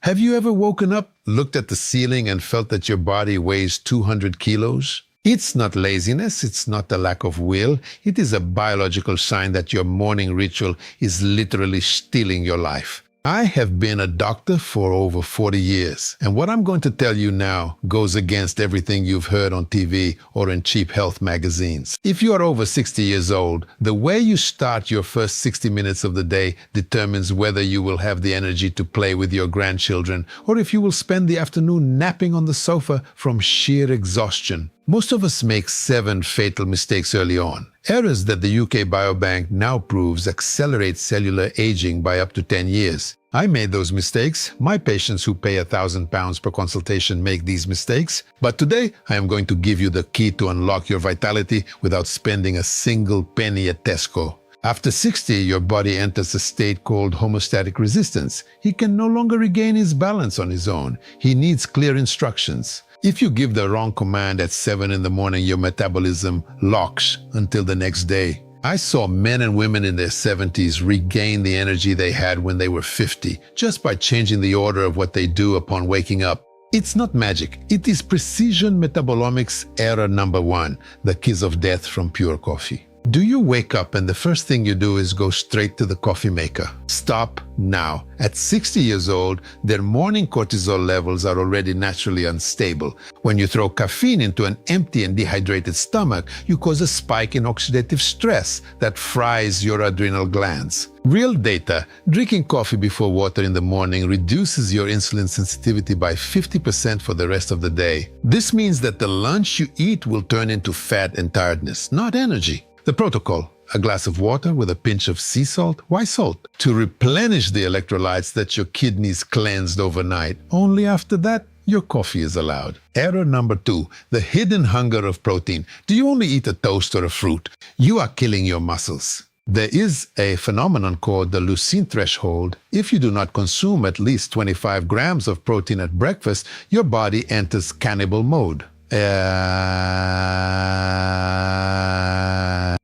Have you ever woken up, looked at the ceiling, and felt that your body weighs 200 kilos? It's not laziness, it's not a lack of will. It is a biological sign that your morning ritual is literally stealing your life. I have been a doctor for over 40 years, and what I'm going to tell you now goes against everything you've heard on TV or in cheap health magazines. If you are over 60 years old, the way you start your first 60 minutes of the day determines whether you will have the energy to play with your grandchildren or if you will spend the afternoon napping on the sofa from sheer exhaustion. Most of us make 7 fatal mistakes early on. Errors that the UK Biobank now proves accelerate cellular aging by up to 10 years. I made those mistakes. My patients who pay £1,000 per consultation make these mistakes. But today, I am going to give you the key to unlock your vitality without spending a single penny at Tesco. After 60, your body enters a state called homeostatic resistance. He can no longer regain his balance on his own. He needs clear instructions. If you give the wrong command at 7 in the morning, your metabolism locks until the next day. I saw men and women in their 70s regain the energy they had when they were 50, just by changing the order of what they do upon waking up. It's not magic. It is precision metabolomics error number 1, the kiss of death from pure coffee. Do you wake up and the first thing you do is go straight to the coffee maker? Stop now. At 60 years old, their morning cortisol levels are already naturally unstable. When you throw caffeine into an empty and dehydrated stomach, you cause a spike in oxidative stress that fries your adrenal glands. Real data: drinking coffee before water in the morning reduces your insulin sensitivity by 50% for the rest of the day. This means that the lunch you eat will turn into fat and tiredness, not energy. The protocol: a glass of water with a pinch of sea salt. Why salt? To replenish the electrolytes that your kidneys cleansed overnight. Only after that, your coffee is allowed. Error number 2, the hidden hunger of protein. Do you only eat a toast or a fruit? You are killing your muscles. There is a phenomenon called the leucine threshold. If you do not consume at least 25 grams of protein at breakfast, your body enters cannibal mode.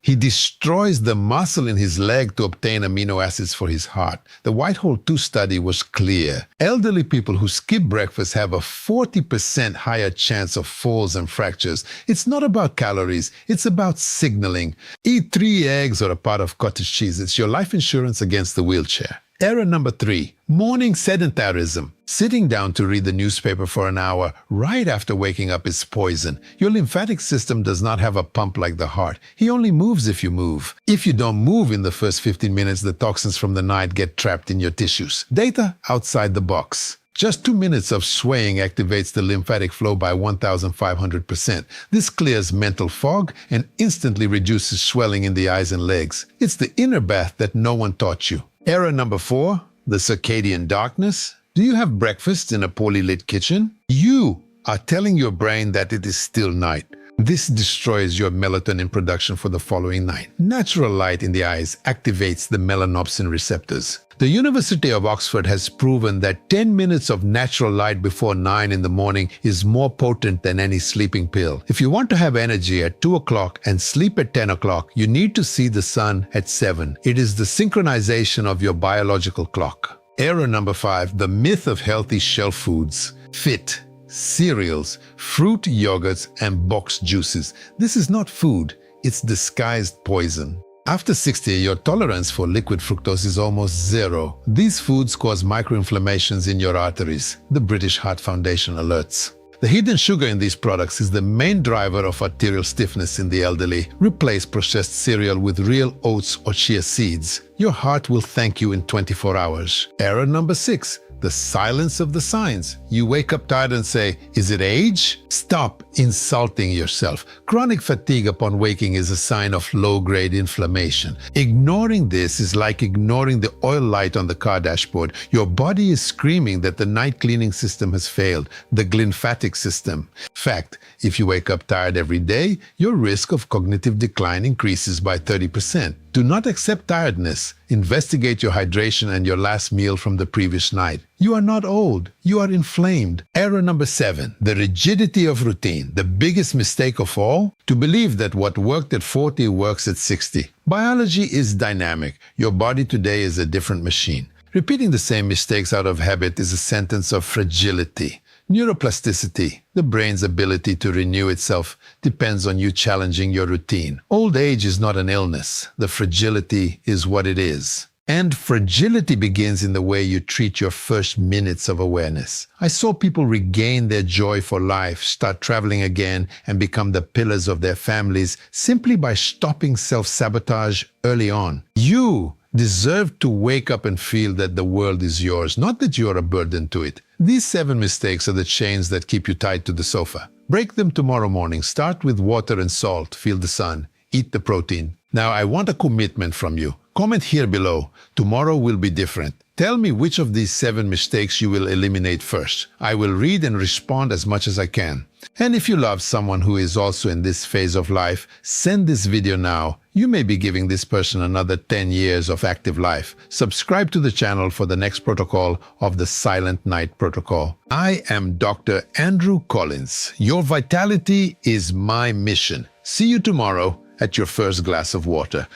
He destroys the muscle in his leg to obtain amino acids for his heart. The Whitehall 2 study was clear. Elderly people who skip breakfast have a 40% higher chance of falls and fractures. It's not about calories, it's about signaling. Eat 3 eggs or a pot of cottage cheese. It's your life insurance against the wheelchair. Error number 3, morning sedentarism. Sitting down to read the newspaper for an hour right after waking up is poison. Your lymphatic system does not have a pump like the heart. He only moves if you move. If you don't move in the first 15 minutes, the toxins from the night get trapped in your tissues. Data outside the box. Just 2 minutes of swaying activates the lymphatic flow by 1,500%. This clears mental fog and instantly reduces swelling in the eyes and legs. It's the inner bath that no one taught you. Error number 4, the circadian darkness. Do you have breakfast in a poorly lit kitchen? You are telling your brain that it is still night. This destroys your melatonin production for the following night. Natural light in the eyes activates the melanopsin receptors. The University of Oxford has proven that 10 minutes of natural light before 9 in the morning is more potent than any sleeping pill. If you want to have energy at 2 o'clock and sleep at 10 o'clock, you need to see the sun at 7. It is the synchronization of your biological clock. Error number 5, the myth of healthy shelf foods. Fit, cereals, fruit yogurts, and boxed juices. This is not food, it's disguised poison. After 60, your tolerance for liquid fructose is almost 0. These foods cause microinflammations in your arteries. The British Heart Foundation alerts. The hidden sugar in these products is the main driver of arterial stiffness in the elderly. Replace processed cereal with real oats or chia seeds. Your heart will thank you in 24 hours. Error number 6. The silence of the signs. You wake up tired and say, "Is it age?" Stop insulting yourself. Chronic fatigue upon waking is a sign of low-grade inflammation. Ignoring this is like ignoring the oil light on the car dashboard. Your body is screaming that the night cleaning system has failed, the glymphatic system. Fact, if you wake up tired every day, your risk of cognitive decline increases by 30%. Do not accept tiredness. Investigate your hydration and your last meal from the previous night. You are not old. You are inflamed. Error number 7, the rigidity of routine. The biggest mistake of all, to believe that what worked at 40 works at 60. Biology is dynamic. Your body today is a different machine. Repeating the same mistakes out of habit is a sentence of fragility. Neuroplasticity, the brain's ability to renew itself, depends on you challenging your routine. Old age is not an illness. The fragility is what it is. And fragility begins in the way you treat your first minutes of awareness. I saw people regain their joy for life, start traveling again, and become the pillars of their families simply by stopping self-sabotage early on. You deserve to wake up and feel that the world is yours, not that you are a burden to it. These 7 mistakes are the chains that keep you tied to the sofa. Break them tomorrow morning. Start with water and salt. Feel the sun. Eat the protein. Now, I want a commitment from you. Comment here below. Tomorrow will be different. Tell me which of these 7 mistakes you will eliminate first. I will read and respond as much as I can. And if you love someone who is also in this phase of life, send this video now. You may be giving this person another 10 years of active life. Subscribe to the channel for the next protocol of the Silent Night Protocol. I am Dr. Andrew Collins. Your vitality is my mission. See you tomorrow at your first glass of water.